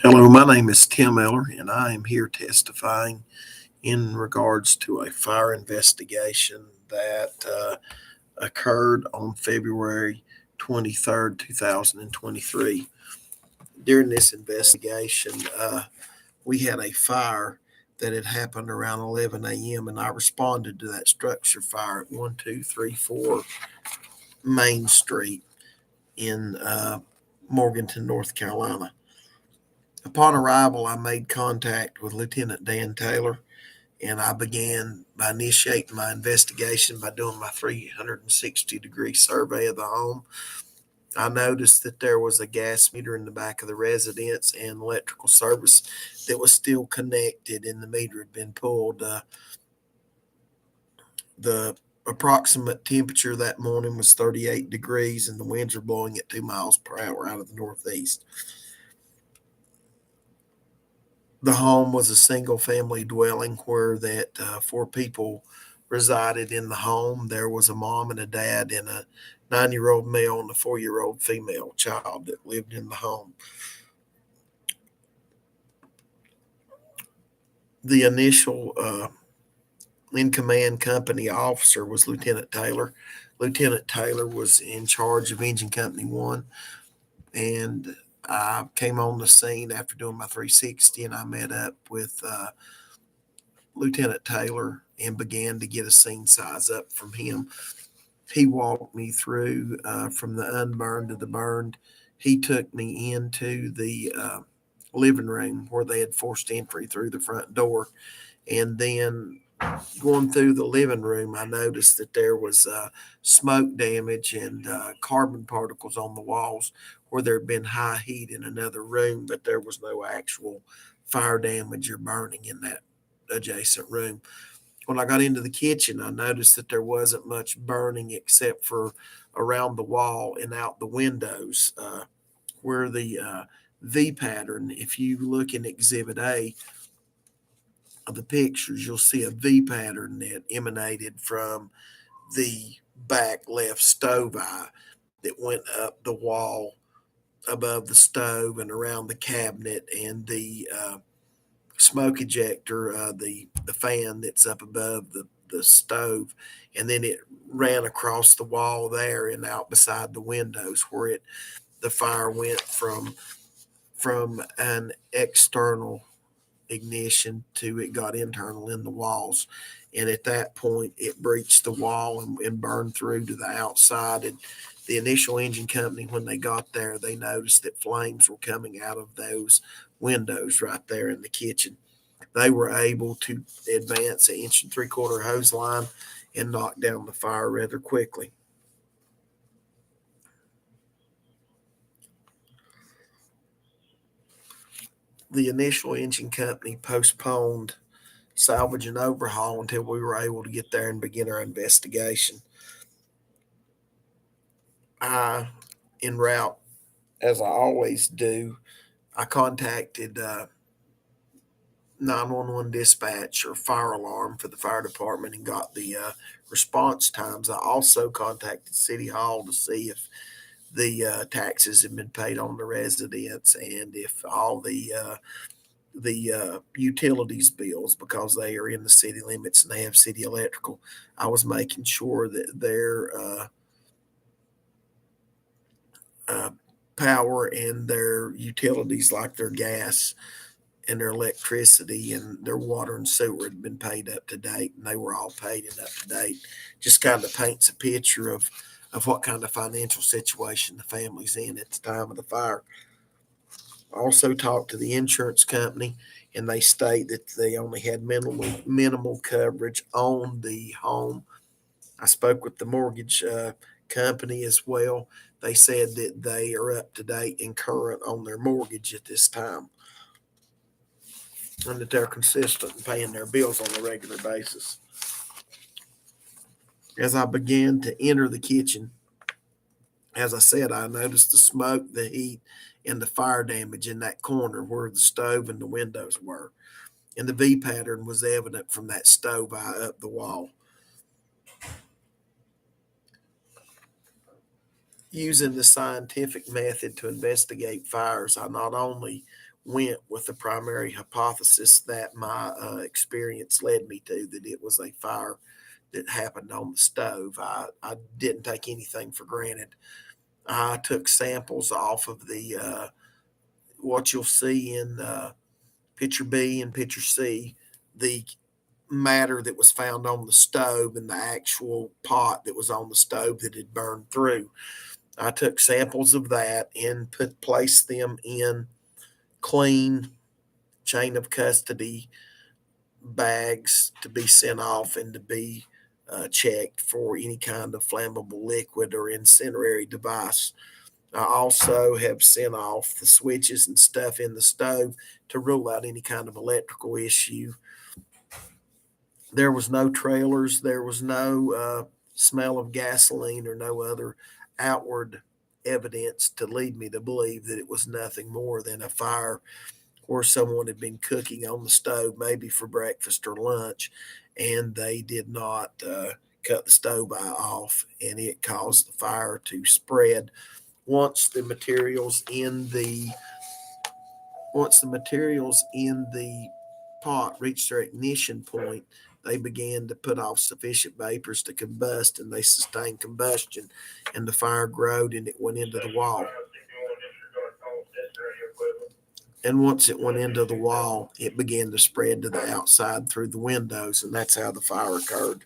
Hello, my name is Tim Eller, and I am here testifying in regards to a fire investigation that occurred on February 23rd, 2023. During this investigation, we had a fire that had happened around 11 a.m., and I responded to that structure fire at 1234 Main Street in Morganton, North Carolina. Upon arrival, I made contact with Lieutenant Dan Taylor, and I began by initiating my investigation by doing my 360-degree survey of the home. I noticed that there was a gas meter in the back of the residence and electrical service that was still connected, and the meter had been pulled. The approximate temperature that morning was 38 degrees, and the winds were blowing at 2 miles per hour out of the northeast. The home was a single family dwelling where that four people resided in the home. There was a mom and a dad and a 9-year-old male and a 4-year-old female child that lived in the home. The initial in command company officer was Lieutenant Taylor. Lieutenant Taylor was in charge of Engine Company 1, and I came on the scene after doing my 360, and I met up with Lieutenant Taylor and began to get a scene size up from him. He walked me through from the unburned to the burned. He took me into the living room where they had forced entry through the front door. And then going through the living room, I noticed that there was smoke damage and carbon particles on the walls where there had been high heat in another room, but there was no actual fire damage or burning in that adjacent room. When I got into the kitchen, I noticed that there wasn't much burning except for around the wall and out the windows where the V pattern, if you look in Exhibit A of the pictures, you'll see a V pattern that emanated from the back left stove eye that went up the wall above the stove and around the cabinet and the smoke ejector, the fan that's up above the stove, and then it ran across the wall there and out beside the windows where it the fire went from an external ignition to it got internal in the walls. And at that point, it breached the wall and burned through to the outside. And the initial engine company, when they got there, they noticed that flames were coming out of those windows right there in the kitchen. They were able to advance an inch and three-quarter hose line and knock down the fire rather quickly. The initial engine company postponed salvage and overhaul until we were able to get there and begin our investigation. I, en route, as I always do, I contacted 911 dispatch or fire alarm for the fire department and got the response times. I also contacted City Hall to see if the taxes had been paid on the residents and if all the utilities bills, because they are in the city limits and they have city electrical. I was making sure that their uh, power and their utilities, like their gas and their electricity and their water and sewer, had been paid up to date, and they were all paid and up to date. Just kind of paints a picture of what kind of financial situation the family's in at the time of the fire. I also talked to the insurance company, and they state that they only had minimal coverage on the home. I spoke with the mortgage company as well. They said that they are up to date and current on their mortgage at this time, and that they're consistent in paying their bills on a regular basis. As I began to enter the kitchen, as I said, I noticed the smoke, the heat, and the fire damage in that corner where the stove and the windows were. And the V pattern was evident from that stove eye up the wall. Using the scientific method to investigate fires, I not only went with the primary hypothesis that my experience led me to, that it was a fire that happened on the stove. I didn't take anything for granted. I took samples off of the what you'll see in picture B and picture C, the matter that was found on the stove and the actual pot that was on the stove that had burned through. I took samples of that and placed them in clean chain of custody bags to be sent off and to be checked for any kind of flammable liquid or incendiary device. I also have sent off the switches and stuff in the stove to rule out any kind of electrical issue. There was no trailers. There was no smell of gasoline or no other outward evidence to lead me to believe that it was nothing more than a fire where someone had been cooking on the stove, maybe for breakfast or lunch, and they did not cut the stove off, and it caused the fire to spread. Once the materials in the pot reached their ignition point, they began to put off sufficient vapors to combust, and they sustained combustion, and the fire growed, and it went into the wall. And once it went into the wall, it began to spread to the outside through the windows, and that's how the fire occurred.